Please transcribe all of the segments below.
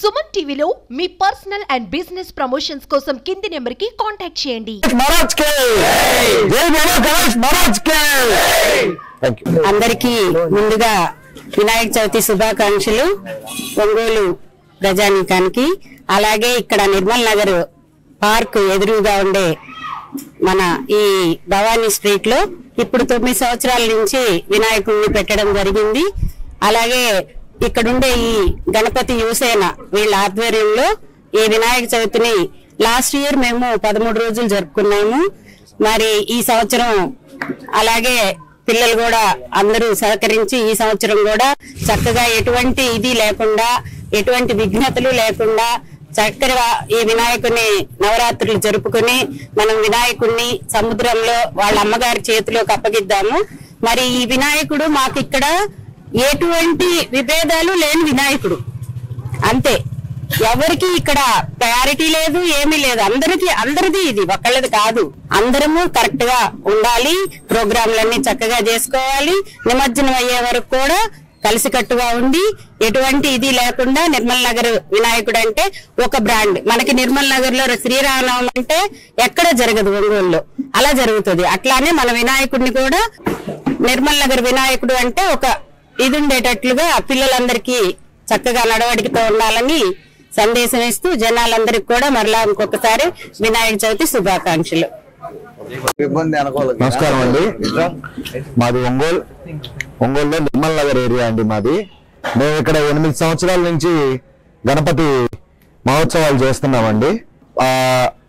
సుమన్ టీవీలో మీ personal and business promotions కోసం కింది నెంబర్ కి కాంటాక్ట్ చేయండి. అందరికీ ముందుగా వినాయక చవితి శుభాకాంక్షలు. ఒంగోలు ప్రజానీకానికి, అలాగే ఇక్కడ నిర్మల్ నగర్ పార్క్ ఎదురుగా ఉండే మన ఈ భవానీ స్ట్రీట్ లో ఇప్పుడు 9 సంవత్సరాల నుంచి వినాయకుడిని పెట్టడం జరిగింది. అలాగే ఇక్కడుండే ఈ గణపతి యువసేన వీళ్ళ ఆధ్వర్యంలో ఈ వినాయక చవితిని లాస్ట్ ఇయర్ మేము 13 రోజులు జరుపుకున్నాము. మరి ఈ సంవత్సరం అలాగే పిల్లలు కూడా అందరూ సహకరించి ఈ సంవత్సరం కూడా చక్కగా ఎటువంటి ఇది లేకుండా, ఎటువంటి విఘ్నతలు లేకుండా చక్కగా ఈ వినాయకుడిని నవరాత్రులు జరుపుకుని మనం వినాయకుడిని సముద్రంలో వాళ్ళ అమ్మగారి చేతిలోకి అప్పగిద్దాము. మరి ఈ వినాయకుడు మాకు ఇక్కడ ఎటువంటి విభేదాలు లేని వినాయకుడు, అంతే. ఎవరికి ఇక్కడ ప్రయారిటీ లేదు, ఏమీ లేదు. అందరిది ఇది ఒకళ్ళది కాదు. అందరము కరెక్ట్ గా ఉండాలి, ప్రోగ్రాంలన్నీ చక్కగా చేసుకోవాలి. నిమజ్జనం అయ్యే వరకు కూడా కలిసికట్టుగా ఉండి ఎటువంటి ఇది లేకుండా నిర్మల్ నగర్ వినాయకుడు అంటే ఒక బ్రాండ్. మనకి నిర్మల్ నగర్ లో శ్రీరామనవమి అంటే ఎక్కడ జరగదు, ఒంగోలులో అలా జరుగుతుంది. అట్లానే మన వినాయకుడిని కూడా నిర్మల్ నగర్ వినాయకుడు అంటే ఒక ఇది ఉండేటట్లుగా పిల్లలందరికీ చక్కగా నడవడికతో ఉండాలని సందేశం ఇస్తూ జనాలందరికి కూడా మరలా ఇంకొకసారి వినాయక చవితి శుభాకాంక్షలు. నమస్కారం అండి. మాది ఒంగోలులో నిర్మల్ నగర్ ఏరియా అండి మాది. మేము ఇక్కడ 8 సంవత్సరాల నుంచి గణపతి మహోత్సవాలు చేస్తున్నామండి.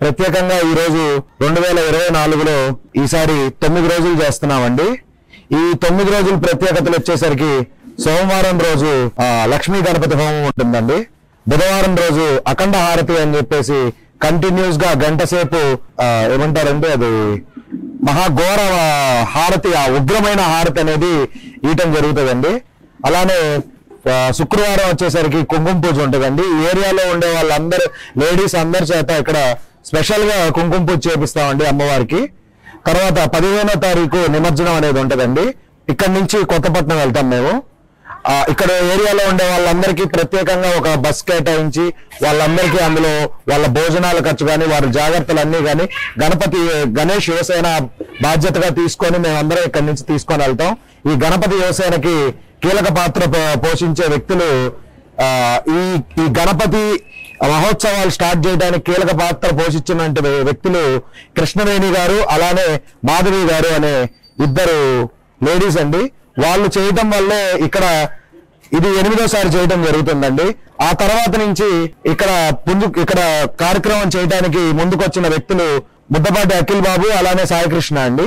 ప్రత్యేకంగా ఈ రోజు 2024లో ఈసారి 9 రోజులు చేస్తున్నామండి. ఈ 9 రోజుల ప్రత్యేకతలు వచ్చేసరికి సోమవారం రోజు లక్ష్మీ గణపతి హోమం ఉంటుందండి. బుధవారం రోజు అఖండ హారతి అని చెప్పేసి కంటిన్యూస్ గా గంట సేపు ఏమంటారంటే అది మహాఘోర హారతి, ఆ ఉగ్రమైన హారతి అనేది ఇయటం జరుగుతుందండి. అలానే శుక్రవారం వచ్చేసరికి కుంకుమ పూజ ఉంటుందండి. ఈ ఏరియాలో ఉండే వాళ్ళందరూ లేడీస్ అందరి చేత ఇక్కడ స్పెషల్ గా కుంకుమ పూజ చేపిస్తామండి అమ్మవారికి. తర్వాత 15వ తారీఖు నిమజ్జనం అనేది ఉంటదండి. ఇక్కడ నుంచి కొత్తపట్నం వెళ్తాం మేము. ఇక్కడ ఏరియాలో ఉండే వాళ్ళందరికీ ప్రత్యేకంగా ఒక బస్ కేటాయించి వాళ్ళందరికీ అందులో వాళ్ళ భోజనాల ఖర్చు కానీ వారి జాగ్రత్తలు అన్ని కానీ గణేష్ యువసేన బాధ్యతగా తీసుకొని మేమందరం ఇక్కడి నుంచి తీసుకొని వెళ్తాం. ఈ గణపతి యువసేనకి కీలక పాత్ర పోషించే వ్యక్తులు, ఈ గణపతి మహోత్సవాలు స్టార్ట్ చేయడానికి కీలక పాత్ర పోషించిన వ్యక్తులు కృష్ణవేణి గారు, అలానే మాధవి గారు అనే 2 లేడీస్ అండి. వాళ్ళు చేయటం వల్లే ఇక్కడ ఇది 8వ సారి చేయటం జరుగుతుందండి. ఆ తర్వాత నుంచి ఇక్కడ కార్యక్రమం చేయడానికి ముందుకొచ్చిన వ్యక్తులు ముద్దపాటి అఖిల్ బాబు, అలానే సాయి కృష్ణ అండి.